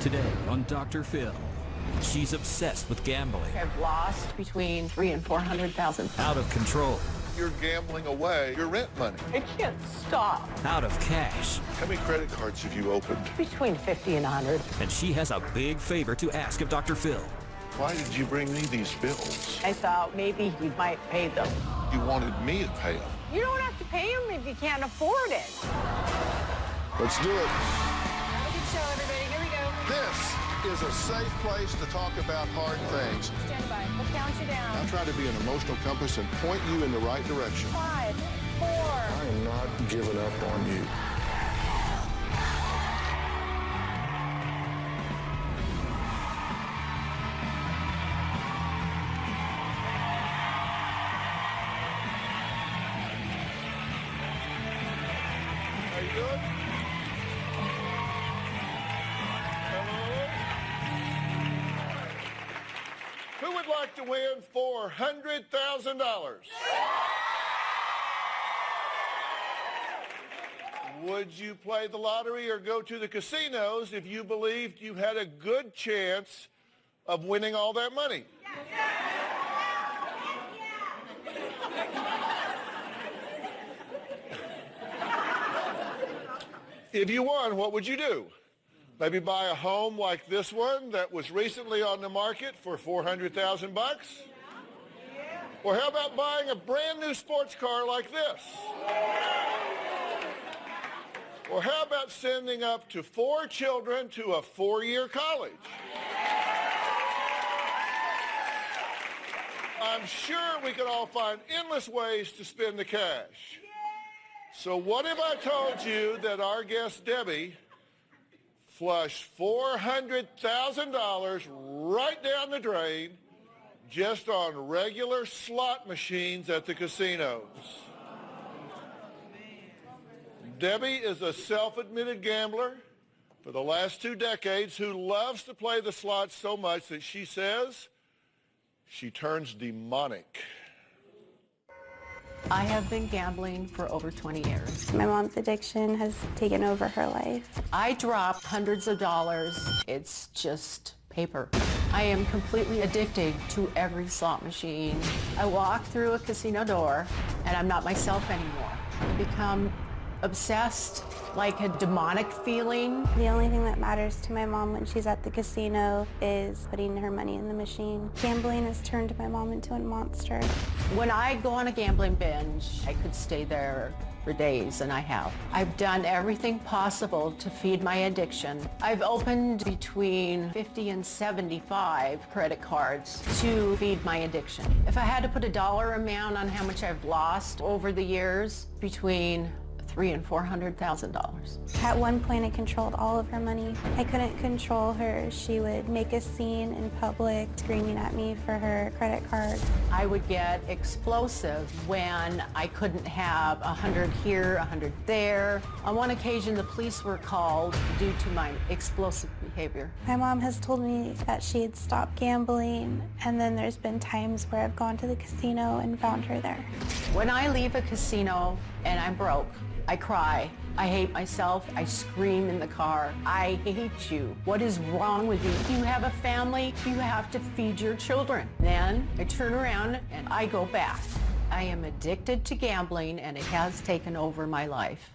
Today on Dr. Phil, she's obsessed with gambling, I've lost between $300,000 and $400,000. out of control, You're gambling away your rent money. I can't stop. out of cash, How many credit cards have you opened? Between 50 and 100. and she has a big favor to ask of Dr. Phil. Why did you bring me these bills? I thought maybe you might pay them. You wanted me to pay them. You don't have to pay them if you can't afford it. Let's do it. Have a good show, everybody. Here we go. This is a safe place to talk about hard things. Stand by. We'll count you down. I'll try to be an emotional compass and point you in the right direction. 5, 4. I am not giving up on you. How you doing? Hello? Who would like to win $400,000? Would you play the lottery or go to the casinos if you believed you had a good chance of winning all that money? If you won, what would you do? Maybe buy a home like this one that was recently on the market for $400,000 bucks? Or how about buying a brand new sports car like this? Or how about sending up to 4 children to a 4-year college? I'm sure we could all find endless ways to spend the cash. So what if I told you that our guest Debbie flushed $400,000 right down the drain just on regular slot machines at the casinos? Debbie is a self-admitted gambler for the last 2 decades who loves to play the slots so much that she says she turns demonic. I have been gambling for over 20 years. My mom's addiction has taken over her life. I dropped hundreds of dollars. It's just paper. I am completely addicted to every slot machine. I walk through a casino door and I'm not myself anymore. I become obsessed, like a demonic feeling. The only thing that matters to my mom when she's at the casino is putting her money in the machine. Gambling has turned my mom into a monster. When I go on a gambling binge, I could stay there for days, and I have. I've done everything possible to feed my addiction. I've opened between 50 and 75 credit cards to feed my addiction. If I had to put a dollar amount on how much I've lost over the years, between $300,000 and $400,000. At one point, I controlled all of her money. I couldn't control her. She would make a scene in public, screaming at me for her credit card. I would get explosive when I couldn't have 100 here, 100 there. On one occasion, the police were called due to my explosive behavior. My mom has told me that she'd stopped gambling, and then there's been times where I've gone to the casino and found her there. When I leave a casino and I'm broke, I cry. I hate myself. I scream in the car. I hate you. What is wrong with you? You have a family. You have to feed your children. Then I turn around and I go back. I am addicted to gambling and it has taken over my life.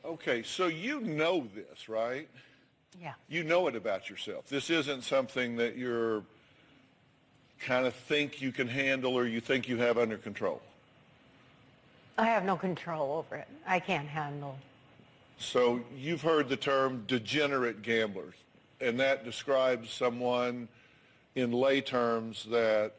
Okay, so you know this, right? Yeah. You know it about yourself. This isn't something that you're kind of think you can handle or you think you have under control. I have no control over it. I can't handle. So you've heard the term degenerate gamblers, and that describes someone in lay terms that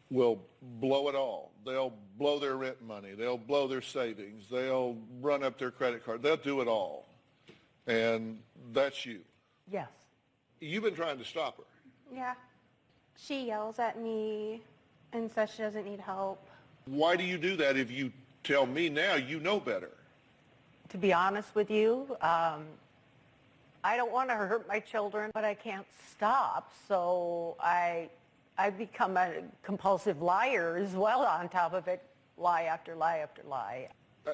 will blow it all. They'll blow their rent money. They'll blow their savings. They'll run up their credit card. They'll do it all. And that's you. Yes. You've been trying to stop her. Yeah. She yells at me and says she doesn't need help. Why do you do that if you tell me now you know better? To be honest with you, I don't want to hurt my children, but I can't stop. So I become a compulsive liar as well on top of it, lie after lie after lie.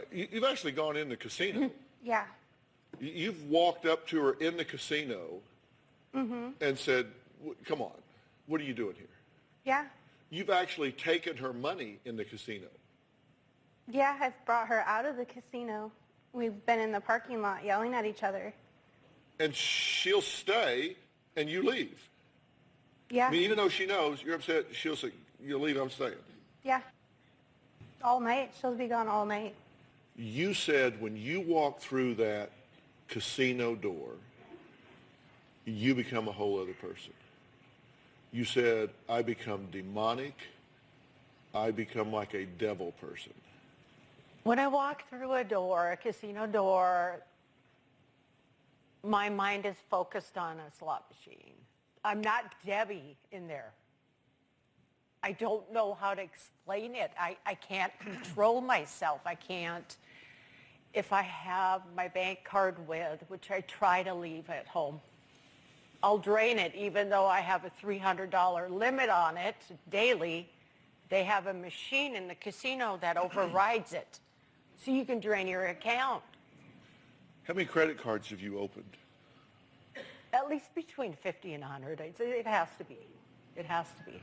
You've actually gone in the casino. Yeah. You've walked up to her in the casino and said, come on, what are you doing here? Yeah. You've actually taken her money in the casino. Yeah, I've brought her out of the casino. We've been in the parking lot yelling at each other. And she'll stay and you leave. Yeah. I mean, even though she knows you're upset, she'll say, you'll leave, I'm staying. Yeah. All night. She'll be gone all night. You said when you walk through that casino door, you become a whole other person. You said, I become demonic. I become like a devil person. When I walk through a door, a casino door, my mind is focused on a slot machine. I'm not Debbie in there. I don't know how to explain it. I can't control myself. I can't. If I have my bank card with, which I try to leave at home, I'll drain it even though I have a $300 limit on it daily. They have a machine in the casino that overrides it. So you can drain your account. How many credit cards have you opened? At least between 50 and 100. It has to be. It has to be.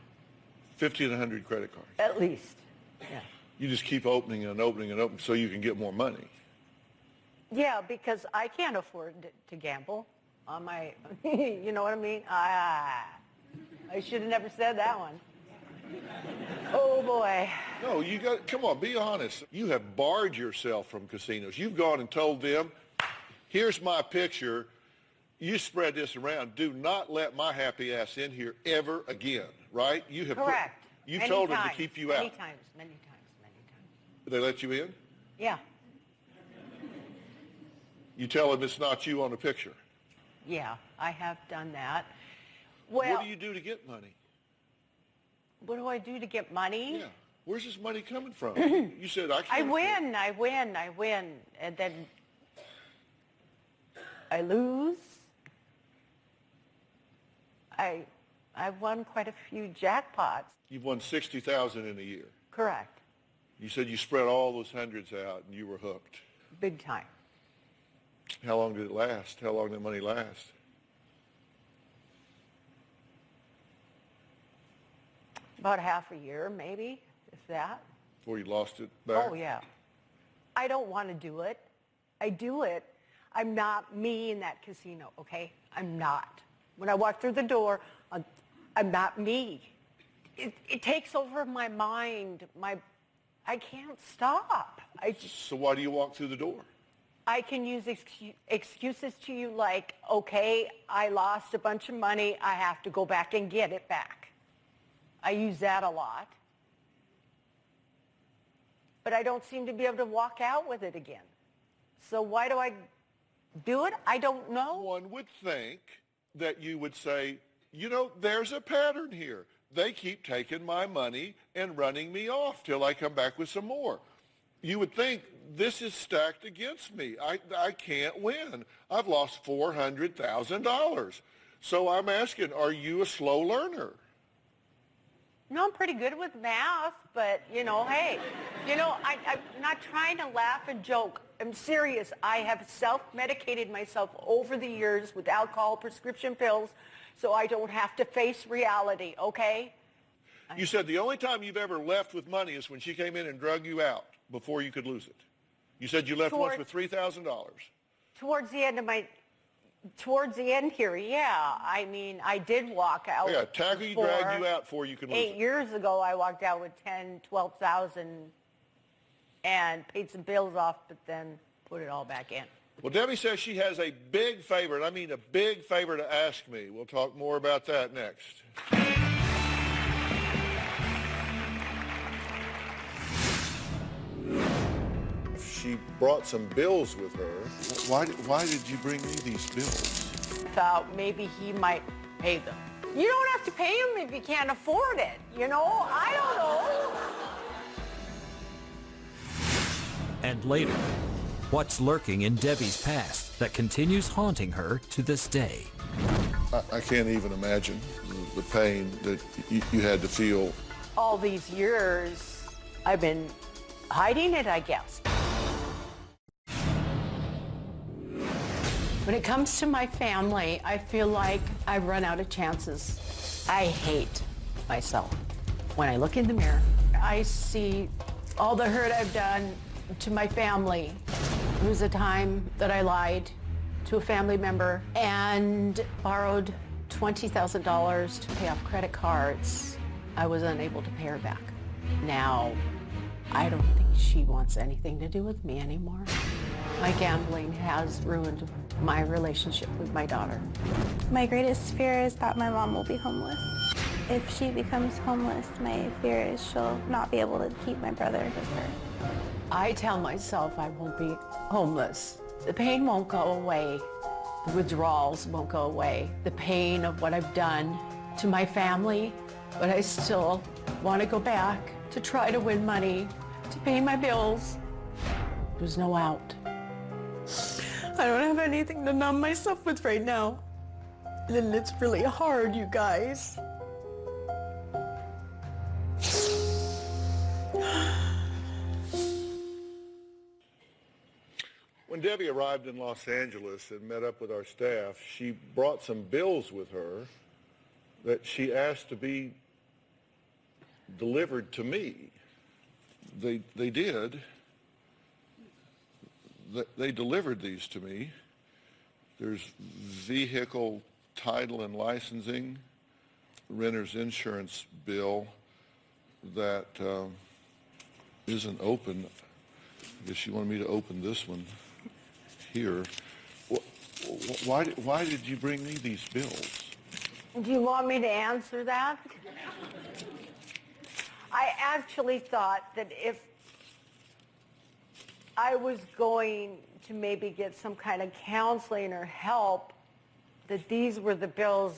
50 and 100 credit cards. At least. Yeah. You just keep opening and opening and opening so you can get more money. Yeah, because I can't afford to gamble on my, you know what I mean? I should have never said that one. Oh, boy. No, you got, come on, be honest. You have barred yourself from casinos. You've gone and told them, here's my picture. You spread this around. Do not let my happy ass in here ever again, right? You have Correct. You've Many told them times, to keep you out. Many times, many times, many times. They let you in? Yeah. You tell them it's not you on the picture. Yeah, I have done that. Well, What do you do to get money? what do I do to get money? Yeah. Where's this money coming from? You said I I can't. win, and then I lose. I've won quite a few jackpots. You've won $60,000 in a year. Correct. You said you spread all those hundreds out and you were hooked. Big time. How long did it last? How long did money last? About half a year, maybe, if that. Before you lost it back? Oh, yeah. I don't want to do it. I do it. I'm not me in that casino, okay? I'm not. When I walk through the door, I'm not me. It takes over my mind. I can't stop. So why do you walk through the door? I can use excuses to you like, okay, I lost a bunch of money. I have to go back and get it back. I use that a lot. But I don't seem to be able to walk out with it again. So why do I do it? I don't know. One would think that you would say, you know, there's a pattern here. They keep taking my money and running me off till I come back with some more. You would think this is stacked against me. I can't win. I've lost $400,000. So I'm asking, are you a slow learner? No, I'm pretty good with math, but, hey, I'm not trying to laugh and joke. I'm serious. I have self-medicated myself over the years with alcohol prescription pills so I don't have to face reality, okay? You said the only time you've ever left with money is when she came in and drug you out before you could lose it. You said you left once with $3,000. Towards the end here, yeah. I mean, I did walk out. Yeah, tackle you, drag you out before you could lose 8 years ago, I walked out with $10,000, $12,000 and paid some bills off, but then put it all back in. Well, Debbie says she has a big favor, and I mean a big favor to ask me. We'll talk more about that next. She brought some bills with her. Why did you bring me these bills? Thought maybe he might pay them. You don't have to pay him if you can't afford it, I don't know. And later, what's lurking in Debbie's past that continues haunting her to this day? I can't even imagine the pain that you had to feel. All these years, I've been hiding it, I guess. When it comes to my family, I feel like I've run out of chances. I hate myself. When I look in the mirror, I see all the hurt I've done to my family. There was a time that I lied to a family member and borrowed $20,000 to pay off credit cards. I was unable to pay her back. Now, I don't think she wants anything to do with me anymore. My gambling has ruined my relationship with my daughter. My greatest fear is that my mom will be homeless. If she becomes homeless, my fear is she'll not be able to keep my brother with her. I tell myself I won't be homeless. The pain won't go away. The withdrawals won't go away. The pain of what I've done to my family, but I still want to go back to try to win money, to pay my bills. There's no out. I don't have anything to numb myself with right now. And it's really hard, you guys. When Debbie arrived in Los Angeles and met up with our staff, she brought some bills with her that she asked to be delivered to me. They did. They delivered these to me. There's vehicle title and licensing, renter's insurance bill that isn't open. I guess she wanted me to open this one here. Why did you bring me these bills? Do you want me to answer that? I actually thought that if I was going to maybe get some kind of counseling or help, that these were the bills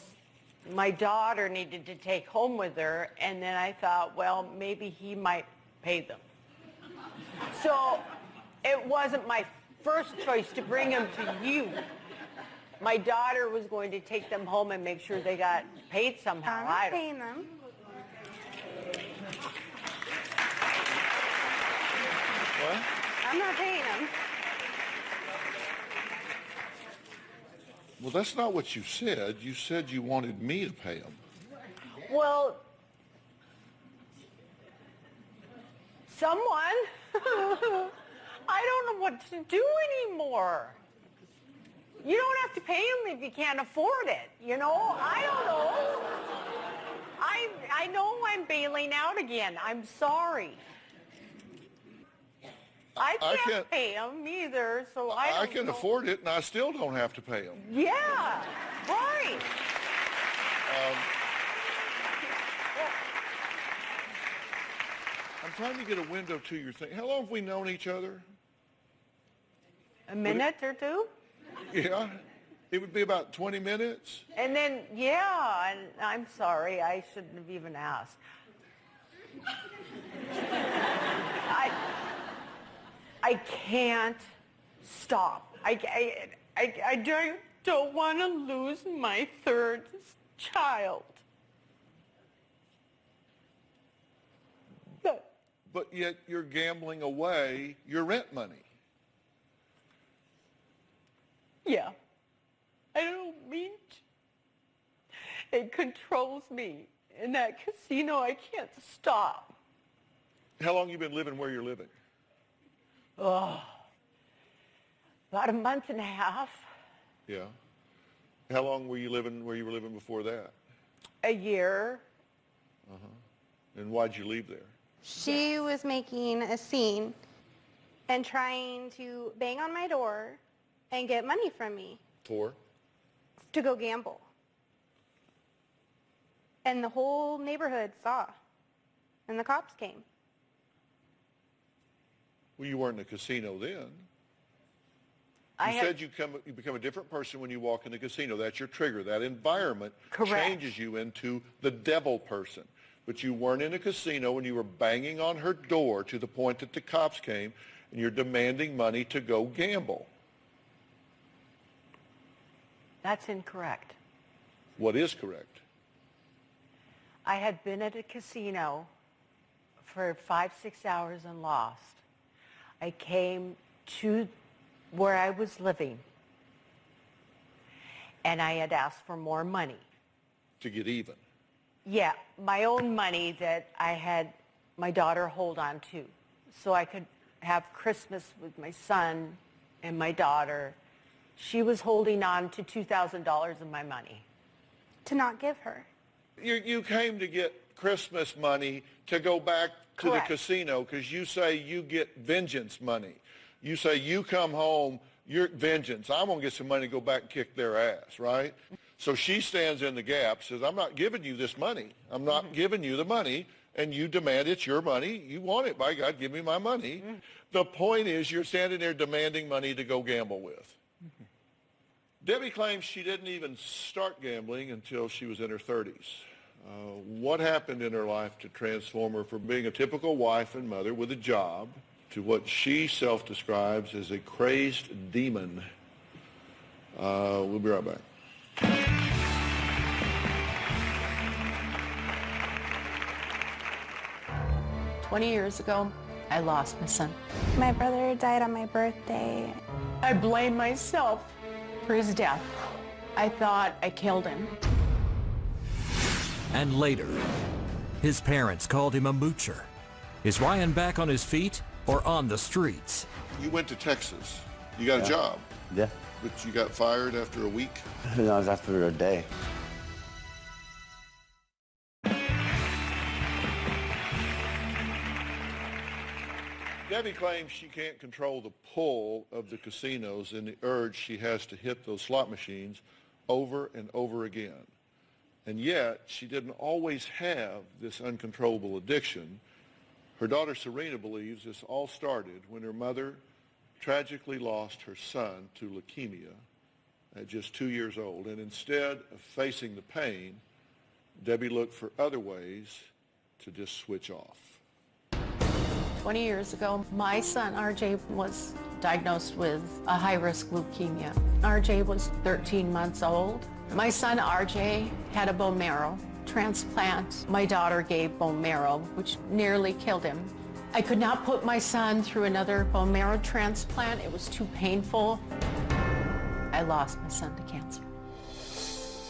my daughter needed to take home with her, and then I thought, well, maybe he might pay them. So it wasn't my first choice to bring them to you. My daughter was going to take them home and make sure they got paid somehow. I'm not paying them. What? I'm not paying them. Well, that's not what you said. You said you wanted me to pay them. Well, someone. I don't know what to do anymore. You don't have to pay him if you can't afford it, you know? I don't know. I know I'm bailing out again. I'm sorry. I can't pay him either, so I don't I can know. afford it, and I still don't have to pay them. Yeah, right. I'm trying to get a window to your thing. How long have we known each other? A minute or two? Yeah, it would be about 20 minutes. And then, yeah, and I'm sorry, I shouldn't have even asked. I can't stop. I don't want to lose my third child. But yet you're gambling away your rent money. Yeah, I don't mean to. It controls me. In that casino, I can't stop. How long you been living where you're living? Oh, about a month and a half. Yeah. How long were you living where you were living before that? A year. And why'd you leave there? She was making a scene and trying to bang on my door and get money from me For? to go gamble. And the whole neighborhood saw. And the cops came. Well, you weren't in a casino then. I You have- said you become a different person when you walk in the casino. That's your trigger. That environment Correct. changes you into the devil person. But you weren't in a casino when you were banging on her door to the point that the cops came and you're demanding money to go gamble. That's incorrect. What is correct? I had been at a casino for 5-6 hours and lost. I came to where I was living, and I had asked for more money. To get even. Yeah, my own money that I had my daughter hold on to, so I could have Christmas with my son and my daughter. She was holding on to $2,000 of my money. To not give her. You came to get Christmas money to go back to Correct. the casino because you say you get vengeance money. You say you come home, you're vengeance. I'm going to get some money to go back and kick their ass, right? So she stands in the gap, says, I'm not giving you this money. I'm not giving you the money. And you demand it's your money. You want it. By God, give me my money. The point is you're standing there demanding money to go gamble with. Debbie claims she didn't even start gambling until she was in her 30s. What happened in her life to transform her from being a typical wife and mother with a job to what she self-describes as a crazed demon? We'll be right back. "20 years ago, I lost my son. My brother died on my birthday. I blame myself for his death. I thought I killed him. And later, his parents called him a moocher. Is Ryan back on his feet or on the streets? You went to Texas. You got a job, Yeah. but you got fired after a week. No, it was after a day. Debbie claims she can't control the pull of the casinos and the urge she has to hit those slot machines over and over again. And yet, she didn't always have this uncontrollable addiction. Her daughter Serena believes this all started when her mother tragically lost her son to leukemia at just 2 years old. And instead of facing the pain, Debbie looked for other ways to just switch off. 20 years ago, my son RJ was diagnosed with a high-risk leukemia. RJ was 13 months old. My son RJ had a bone marrow transplant. My daughter gave bone marrow, which nearly killed him. I could not put my son through another bone marrow transplant. It was too painful. I lost my son to cancer.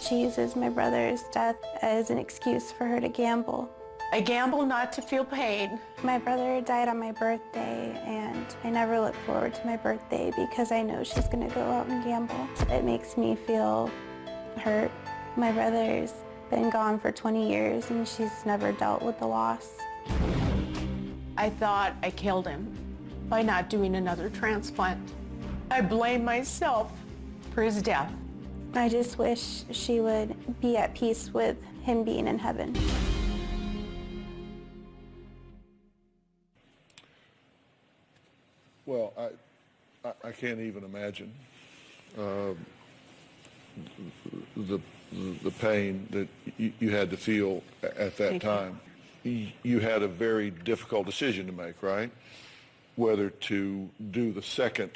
She uses my brother's death as an excuse for her to gamble. I gamble not to feel pain. My brother died on my birthday, and I never look forward to my birthday because I know she's going to go out and gamble. It makes me feel hurt. My brother's been gone for 20 years, and she's never dealt with the loss. I thought I killed him by not doing another transplant. I blame myself for his death. I just wish she would be at peace with him being in heaven. Well, I can't even imagine the pain that you had to feel at that Thank you. time. You had a very difficult decision to make, right? Whether to do the second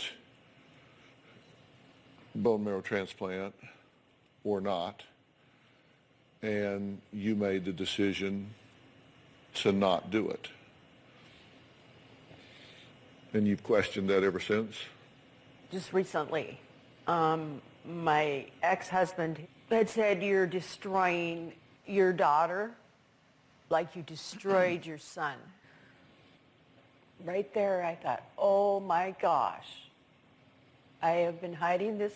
bone marrow transplant or not. And you made the decision to not do it. And you've questioned that ever since? Just recently, my ex-husband had said, you're destroying your daughter like you destroyed your son. Right there, I thought, oh my gosh, I have been hiding this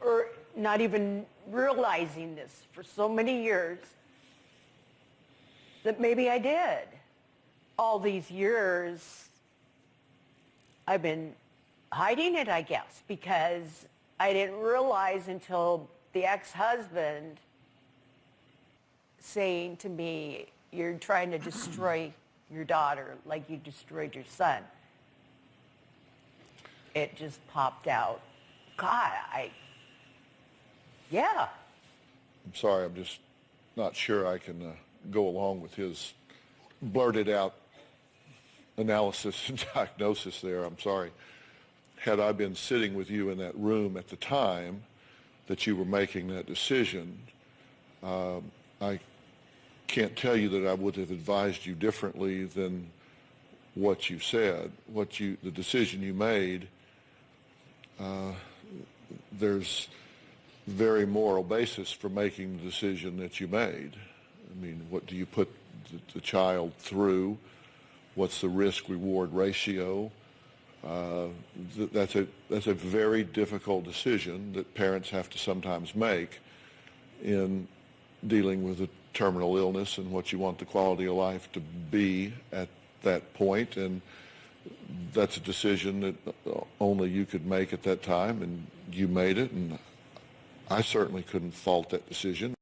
or not even realizing this for so many years that maybe I did. All these years, I've been hiding it, I guess, because I didn't realize until the ex-husband saying to me, you're trying to destroy your daughter like you destroyed your son. It just popped out. God, yeah. I'm sorry, I'm just not sure I can go along with his blurted out analysis and diagnosis there. I'm sorry. Had I been sitting with you in that room at the time that you were making that decision, I can't tell you that I would have advised you differently than what you said. The decision you made, there's very moral basis for making the decision that you made. I mean, what do you put the child through? What's the risk-reward ratio? That's a very difficult decision that parents have to sometimes make in dealing with a terminal illness and what you want the quality of life to be at that point. And that's a decision that only you could make at that time, and you made it, and I certainly couldn't fault that decision.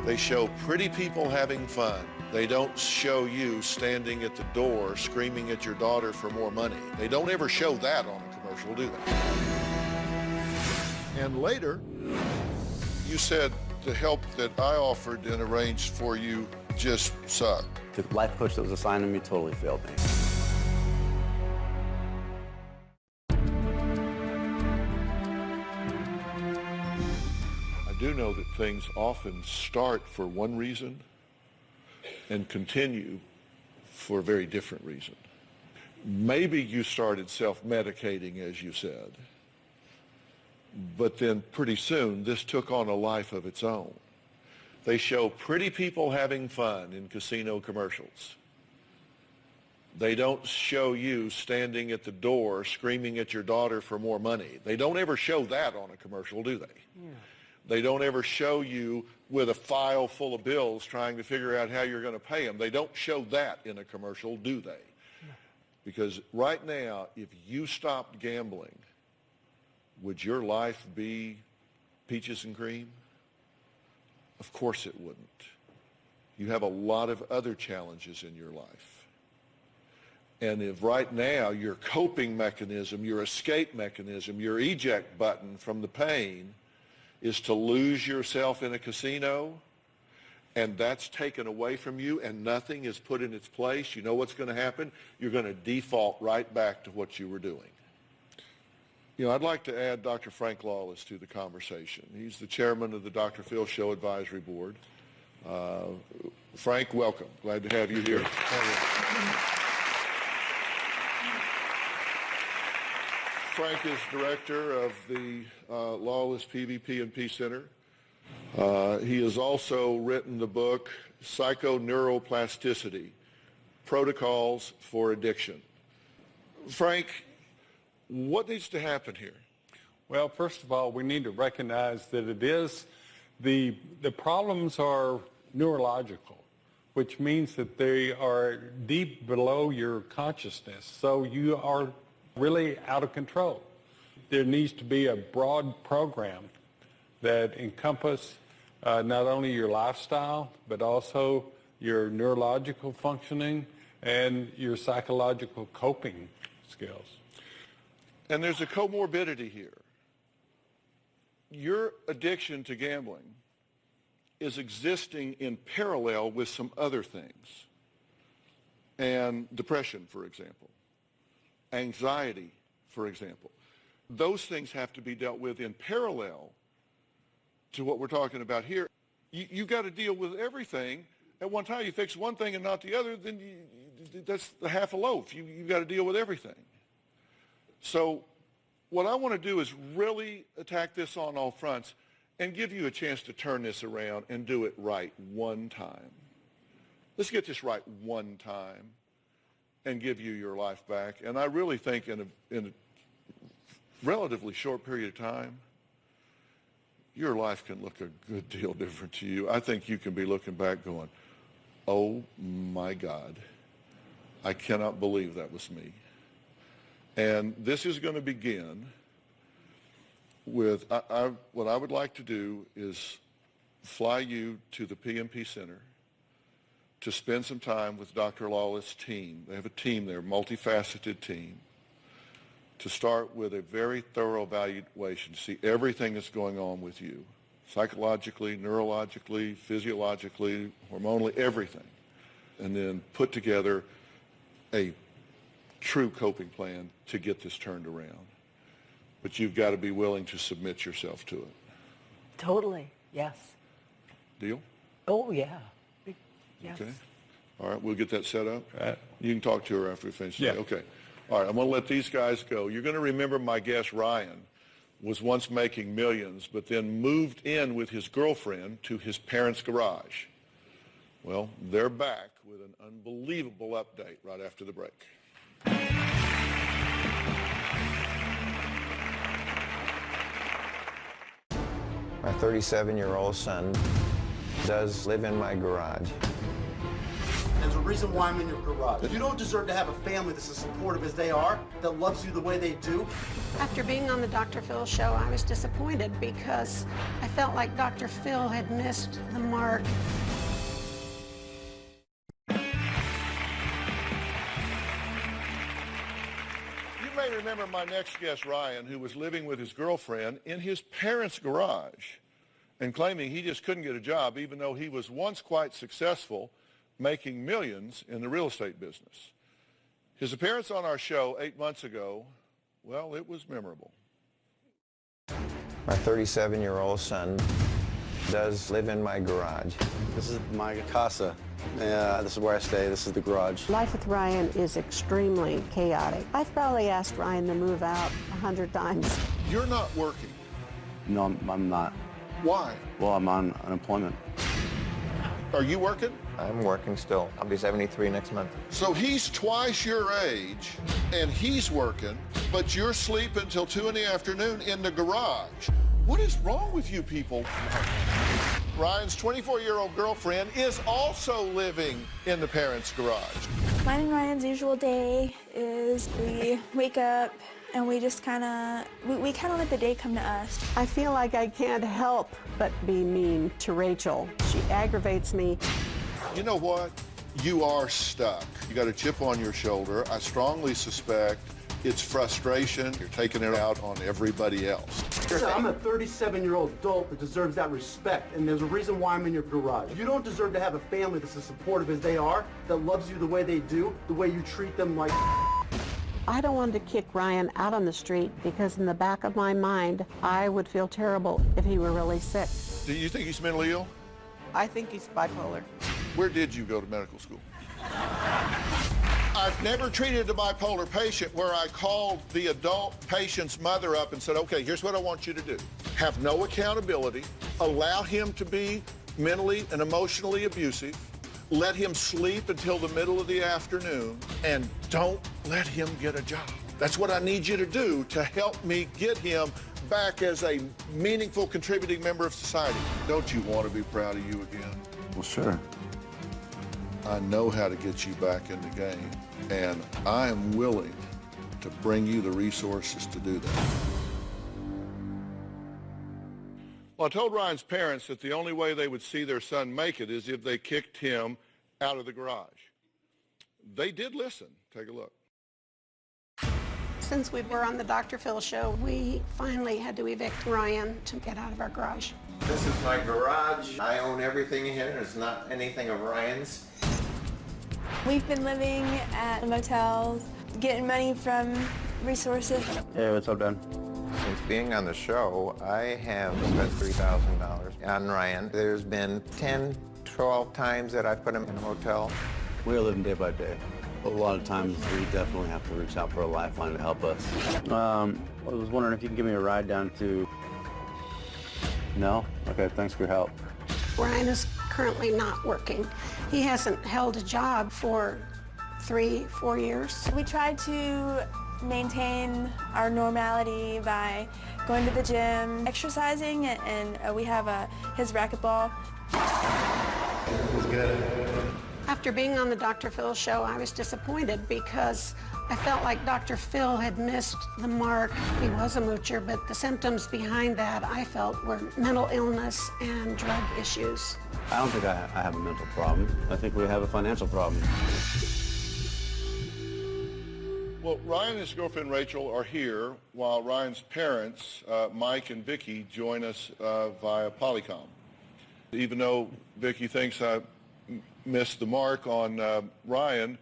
They show pretty people having fun. They don't show you standing at the door screaming at your daughter for more money. They don't ever show that on a commercial, do they? And later, you said the help that I offered and arranged for you just sucked. The life coach that was assigned to me totally failed me. I do know that things often start for one reason and continue for a very different reason. Maybe you started self-medicating, as you said, but then pretty soon this took on a life of its own. They show pretty people having fun in casino commercials. They don't show you standing at the door screaming at your daughter for more money. They don't ever show that on a commercial, do they? Yeah. They don't ever show you with a file full of bills trying to figure out how you're going to pay them. They don't show that in a commercial, do they? No. Because right now, if you stopped gambling, would your life be peaches and cream? Of course it wouldn't. You have a lot of other challenges in your life. And if right now your coping mechanism, your escape mechanism, your eject button from the pain is to lose yourself in a casino, and that's taken away from you and nothing is put in its place, you know what's going to happen? You're going to default right back to what you were doing. You know, I'd like to add Dr. Frank Lawless to the conversation. He's the chairman of the Dr. Phil Show Advisory Board. Frank, welcome. Glad to have you here. Frank is director of the Lawless PvP&P Center. He has also written the book, Psychoneuroplasticity, Protocols for Addiction. Frank, what needs to happen here? Well, first of all, we need to recognize that it is, the problems are neurological, which means that they are deep below your consciousness. So you are really out of control. There needs to be a broad program that encompass not only your lifestyle, but also your neurological functioning and your psychological coping skills. And there's a comorbidity here. Your addiction to gambling is existing in parallel with some other things. And depression, for example. Anxiety, for example. Those things have to be dealt with in parallel to what we're talking about here. You got to deal with everything. At one time, you fix one thing and not the other, then that's the half a loaf. You got to deal with everything. So what I want to do is really attack this on all fronts and give you a chance to turn this around and do it right one time. Let's get this right one time and give you your life back. And I really think in a relatively short period of time, your life can look a good deal different to you. I think you can be looking back going, oh my God, I cannot believe that was me. And this is going to begin with, what I would like to do is fly you to the PMP Center to spend some time with Dr. Lawless' team. They have a team there, multifaceted team, to start with a very thorough evaluation to see everything that's going on with you, psychologically, neurologically, physiologically, hormonally, everything, and then put together a true coping plan to get this turned around. But you've got to be willing to submit yourself to it. Totally, yes. Deal? Oh, yeah. Yes. Okay. All right, we'll get that set up. Right. You can talk to her after we finish. Yeah. Okay. All right, I'm going to let these guys go. You're going to remember my guest, Ryan, was once making millions, but then moved in with his girlfriend to his parents' garage. Well, they're back with an unbelievable update right after the break. My 37-year-old son does live in my garage. There's a reason why I'm in your garage. You don't deserve to have a family that's as supportive as they are, that loves you the way they do. After being on the Dr. Phil show, I was disappointed because I felt like Dr. Phil had missed the mark. You may remember my next guest, Ryan, who was living with his girlfriend in his parents' garage and claiming he just couldn't get a job, even though he was once quite successful making millions in the real estate business. His appearance on our show 8 months ago, well, it was memorable. My 37-year-old son does live in my garage. This is my casa. Yeah, this is where I stay. This is the garage. Life with Ryan is extremely chaotic. I've probably asked Ryan to move out 100 times. You're not working. No, I'm not. Why? Well, I'm on unemployment. Are you working? I'm working still. I'll be 73 next month. So he's twice your age, and he's working, but you're sleeping till 2 in the afternoon in the garage. What is wrong with you people? Ryan's 24-year-old girlfriend is also living in the parents' garage. Mine and Ryan's usual day is we wake up and we just kind of, we kind of let the day come to us. I feel like I can't help but be mean to Rachel. She aggravates me. You know what? You are stuck. You got a chip on your shoulder. I strongly suspect it's frustration. You're taking it out on everybody else. Sir, I'm a 37-year-old adult that deserves that respect, and there's a reason why I'm in your garage. You don't deserve to have a family that's as supportive as they are, that loves you the way they do, the way you treat them like... I don't want to kick Ryan out on the street because in the back of my mind, I would feel terrible if he were really sick. Do you think he's mentally ill? I think he's bipolar. Where did you go to medical school? I've never treated a bipolar patient where I called the adult patient's mother up and said, okay, here's what I want you to do. Have no accountability, allow him to be mentally and emotionally abusive, let him sleep until the middle of the afternoon, and don't let him get a job. That's what I need you to do to help me get him back as a meaningful, contributing member of society. Don't you want to be proud of you again? Well, sure. I know how to get you back in the game, and I am willing to bring you the resources to do that. Well, I told Ryan's parents that the only way they would see their son make it is if they kicked him out of the garage. They did listen. Take a look. Since we were on the Dr. Phil show, we finally had to evict Ryan to get out of our garage. This is my garage. I own everything here. There's not anything of Ryan's. We've been living at motels, getting money from resources. Hey, what's up, Dan? Since being on the show, I have spent $3,000 on Ryan. There's been 10, 12 times that I put him in a hotel. We're living day by day. A lot of times we definitely have to reach out for a lifeline to help us. I was wondering if you can give me a ride down to... No? Okay, thanks for your help. Ryan is currently not working. He hasn't held a job for 3-4 years. We try to maintain our normality by going to the gym, exercising, and we have his racquetball. It's good. After being on the Dr. Phil show, I was disappointed because I felt like Dr. Phil had missed the mark. He was a moocher, but the symptoms behind that I felt were mental illness and drug issues. I don't think I have a mental problem. I think we have a financial problem. Well, Ryan and his girlfriend Rachel are here while Ryan's parents, Mike and Vicki, join us via Polycom. Even though Vicki thinks I missed the mark on Ryan,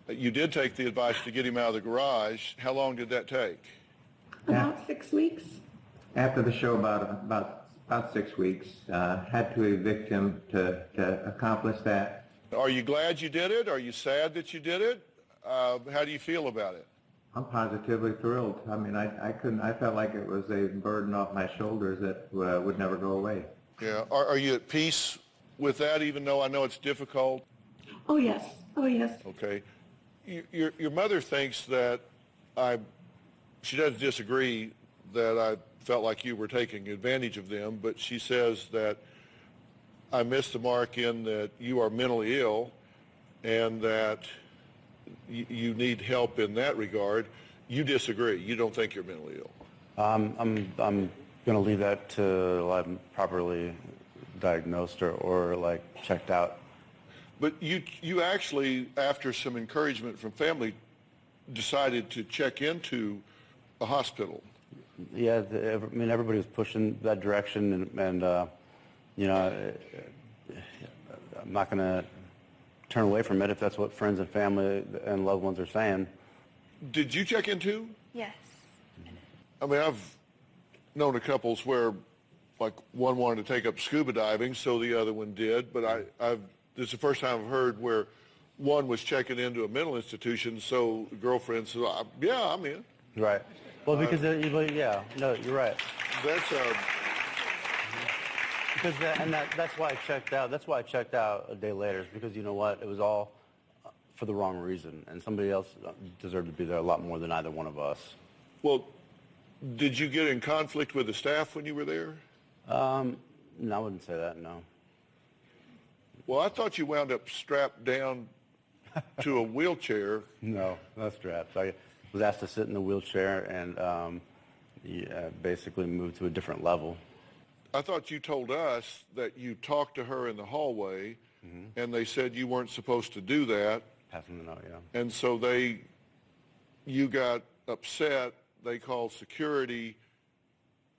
you did take the advice to get him out of the garage. How long did that take? About 6 weeks. After the show, about 6 weeks, had to evict him to accomplish that. Are you glad you did it? Are you sad that you did it? How do you feel about it? I'm positively thrilled. I mean, I felt like it was a burden off my shoulders that would never go away. Yeah. Are you at peace with that, even though I know it's difficult? Oh, yes. Oh, yes. Okay. Your mother thinks that she doesn't disagree that I felt like you were taking advantage of them, but she says that I missed the mark in that you are mentally ill and that you need help in that regard. You disagree. You don't think you're mentally ill. I'm going to leave that to I'm properly diagnosed or like checked out. But you actually, after some encouragement from family, decided to check into a hospital. Yeah, I mean, everybody was pushing that direction, and you know, I'm not going to turn away from it if that's what friends and family and loved ones are saying. Did you check into? Yes. I mean, I've known a couples where, like, one wanted to take up scuba diving, so the other one did. But this is the first time I've heard where one was checking into a mental institution, so the girlfriend said, "Yeah, I'm in." Right. Well, because yeah, no, you're right. That's because that's why I checked out. That's why I checked out a day later. Is because you know what? It was all for the wrong reason, and somebody else deserved to be there a lot more than either one of us. Well, did you get in conflict with the staff when you were there? No, I wouldn't say that. No. Well, I thought you wound up strapped down to a wheelchair. No, not strapped. I was asked to sit in the wheelchair and basically move to a different level. I thought you told us that you talked to her in the hallway, and they said you weren't supposed to do that. Passing the note, yeah. And so you got upset. They called security.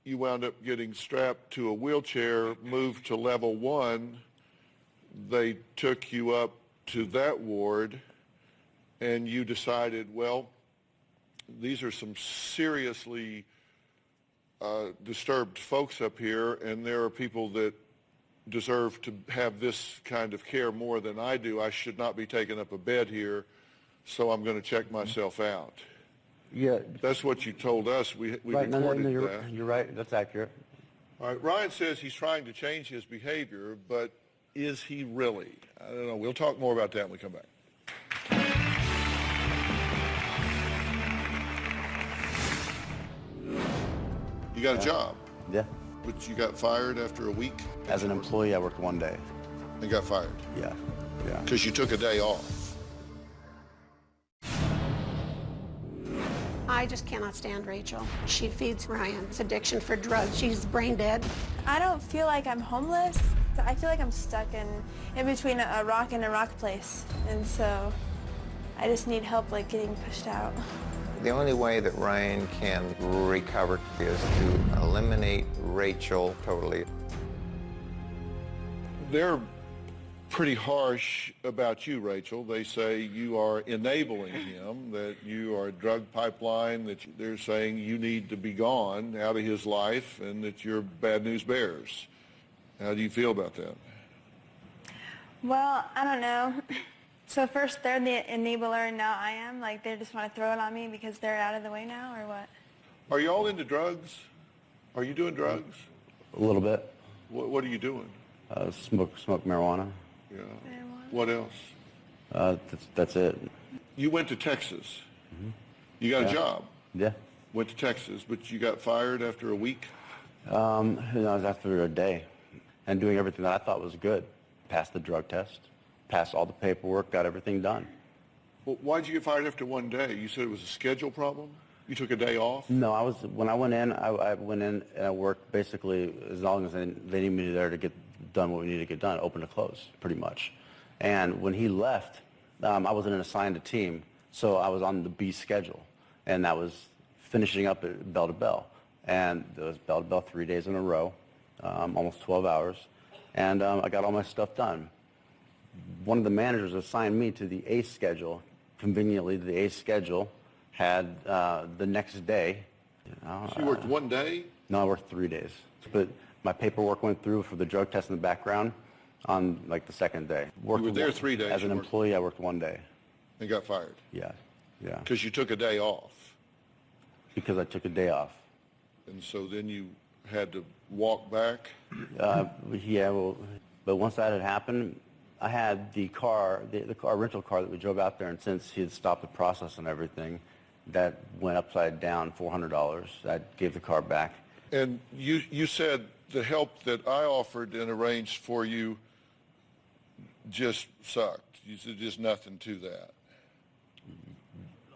You wound up getting strapped to a wheelchair, moved to level 1. They took you up to that ward, and you decided, well, these are some seriously disturbed folks up here, and there are people that deserve to have this kind of care more than I do. I should not be taking up a bed here, so I'm going to check myself out. Yeah. That's what you told us. We Right. recorded No, that. you're right. That's accurate. All right. Ryan says he's trying to change his behavior, but is he really? I don't know. We'll talk more about that when we come back. You got a job, Yeah. but you got fired after a week? As an employee, I worked one day. And got fired? Yeah. Yeah. Because you took a day off. I just cannot stand Rachel. She feeds Ryan's addiction for drugs. She's brain dead. I don't feel like I'm homeless. I feel like I'm stuck in between a rock and a rock place. And so I just need help like getting pushed out. The only way that Ryan can recover is to eliminate Rachel totally. They're pretty harsh about you, Rachel. They say you are enabling him, that you are a drug pipeline, that they're saying you need to be gone out of his life, and that you're bad news bears. How do you feel about that? Well, I don't know. So first they're the enabler and now I am? Like they just want to throw it on me because they're out of the way now or what? Are you all into drugs? Are you doing drugs? A little bit. What are you doing? Smoke marijuana. Yeah. What else? That's it. You went to Texas. You got a job. Yeah. Went to Texas, but you got fired after a week? No, it was after a day, and doing everything that I thought was good. Passed the drug test, passed all the paperwork, got everything done. Well, why'd you get fired after one day? You said it was a schedule problem? You took a day off? No, when I went in, I went in and I worked basically as long as they needed me there to get done what we needed to get done, open to close, pretty much. And when he left, I wasn't assigned a team, so I was on the B schedule, and that was finishing up at bell to bell. And it was bell to bell 3 days in a row, almost 12 hours, and I got all my stuff done. One of the managers assigned me to the A schedule. Conveniently, the A schedule had the next day. So you worked one day? No, I worked 3 days. But my paperwork went through for the drug test in the background, On like the second day. You were there 3 days. As an employee, I worked 1 day. And got fired. Yeah, yeah. Because you took a day off. Because I took a day off. And so then you had to walk back? Yeah, well, but once that had happened, I had the car, the car, rental car that we drove out there, and since he had stopped the process and everything, that went upside down, $400. I gave the car back. And you said the help that I offered and arranged for you just sucked. You said just nothing to that.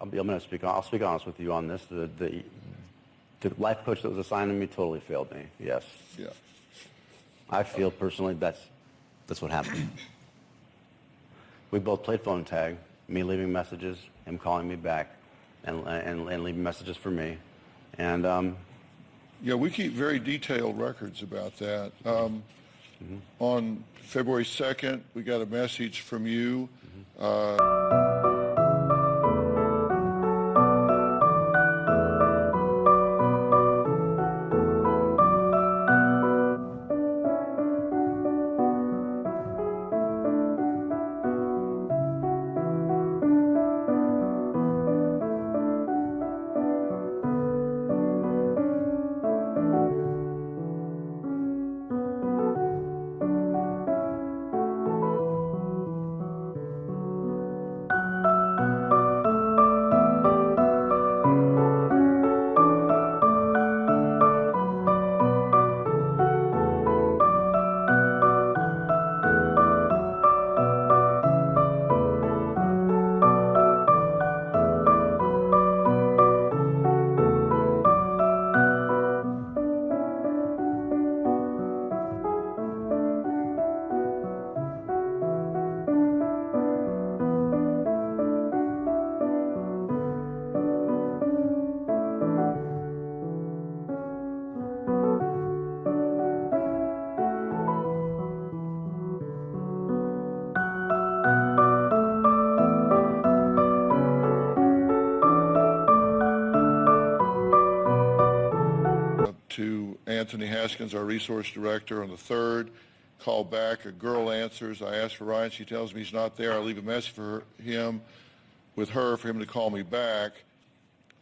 I'll speak honest with you on this. The life coach that was assigned to me totally failed me. Yes. Yeah. I feel personally that's what happened. We both played phone tag. Me leaving messages, him calling me back, and leaving messages for me, and. Yeah, we keep very detailed records about that. On February 2nd, we got a message from you. To Anthony Haskins, our resource director, on the 3rd. Call back, a girl answers. I ask for Ryan. She tells me he's not there. I leave a message for him, with her, for him to call me back.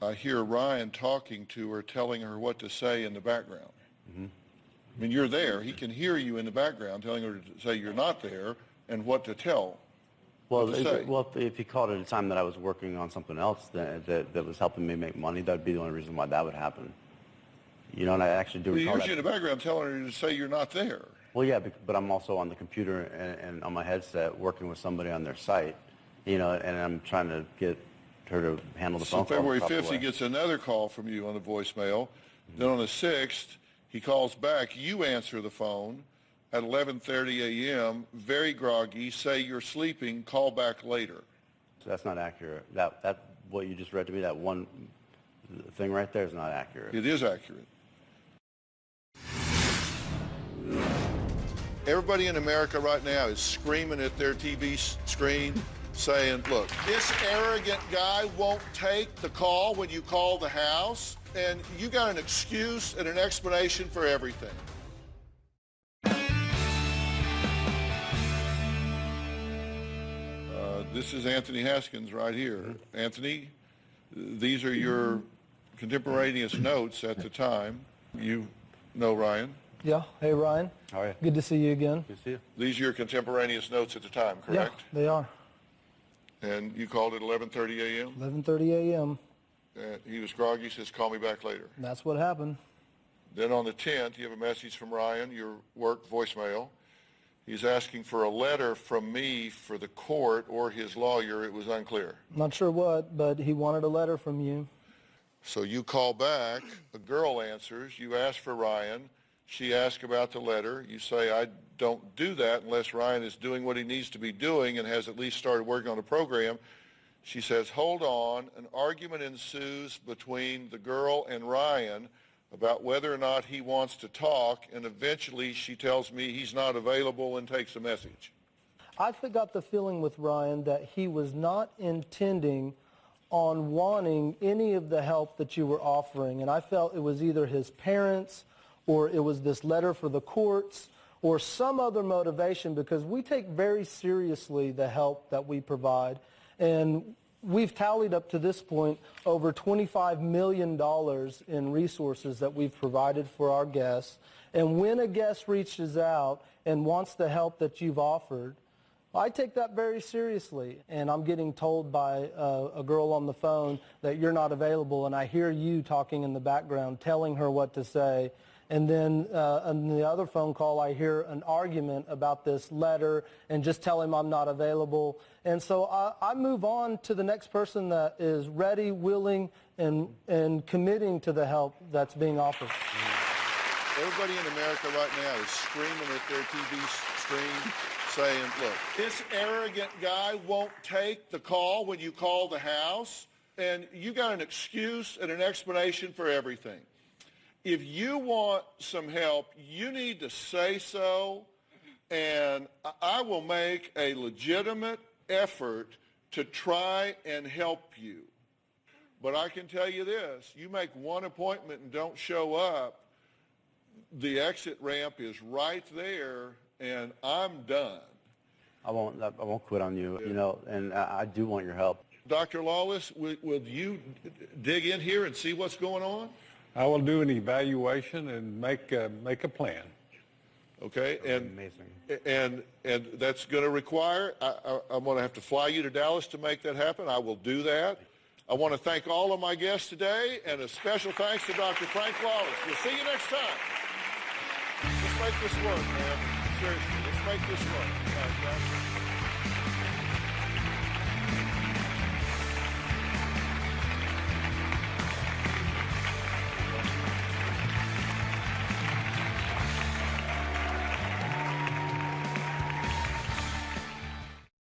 I hear Ryan talking to her, telling her what to say in the background. I mean, you're there. He can hear you in the background telling her to say you're not there and what to tell. Well, if he called at a time that I was working on something else that was helping me make money, that'd be the only reason why that would happen. You know, and I actually do recall that. He hears you in the background telling her to say you're not there. Well, yeah, but I'm also on the computer and on my headset working with somebody on their site, you know, and I'm trying to get her to handle the phone call. So February 5th, he gets another call from you on the voicemail. Then on the 6th, he calls back. You answer the phone at 11:30 a.m., very groggy, say you're sleeping, call back later. So that's not accurate. That what you just read to me, that one thing right there is not accurate. It is accurate. Everybody in America right now is screaming at their TV screen saying, look, this arrogant guy won't take the call when you call the house, and you got an excuse and an explanation for everything. This is Anthony Haskins right here. Anthony, these are your contemporaneous notes at the time. You know Ryan? Yeah. Hey, Ryan. How are you? Good to see you again. Good to see you. These are your contemporaneous notes at the time, correct? Yeah, they are. And you called at 11:30 a.m.? 11:30 a.m. He was groggy, says, call me back later. That's what happened. Then on the 10th, you have a message from Ryan, your work voicemail. He's asking for a letter from me for the court or his lawyer. It was unclear. Not sure what, but he wanted a letter from you. So you call back. A girl answers. You ask for Ryan. She asks about the letter. You say, I don't do that unless Ryan is doing what he needs to be doing and has at least started working on the program. She says, hold on. An argument ensues between the girl and Ryan about whether or not he wants to talk, and eventually she tells me he's not available and takes a message. I got the feeling with Ryan that he was not intending on wanting any of the help that you were offering, and I felt it was either his parents or it was this letter for the courts or some other motivation, because we take very seriously the help that we provide. And we've tallied up to this point over $25 million in resources that we've provided for our guests. And when a guest reaches out and wants the help that you've offered, I take that very seriously. And I'm getting told by a girl on the phone that you're not available, and I hear you talking in the background, telling her what to say. And then on the other phone call, I hear an argument about this letter and just tell him I'm not available. And so I move on to the next person that is ready, willing, and committing to the help that's being offered. Everybody in America right now is screaming at their TV screen saying, look, this arrogant guy won't take the call when you call the house, and you got an excuse and an explanation for everything. If you want some help, you need to say so, and I will make a legitimate effort to try and help you. But I can tell you this, you make one appointment and don't show up, the exit ramp is right there, and I'm done. I won't quit on you, you know, and I do want your help. Dr. Lawless, will you dig in here and see what's going on? I will do an evaluation and make a plan. Okay, and Amazing. and that's going to require, I'm going to have to fly you to Dallas to make that happen. I will do that. I want to thank all of my guests today, and a special thanks to Dr. Frank Lawless. We'll see you next time. Let's make this work, man. Seriously, let's make this work. All right, guys.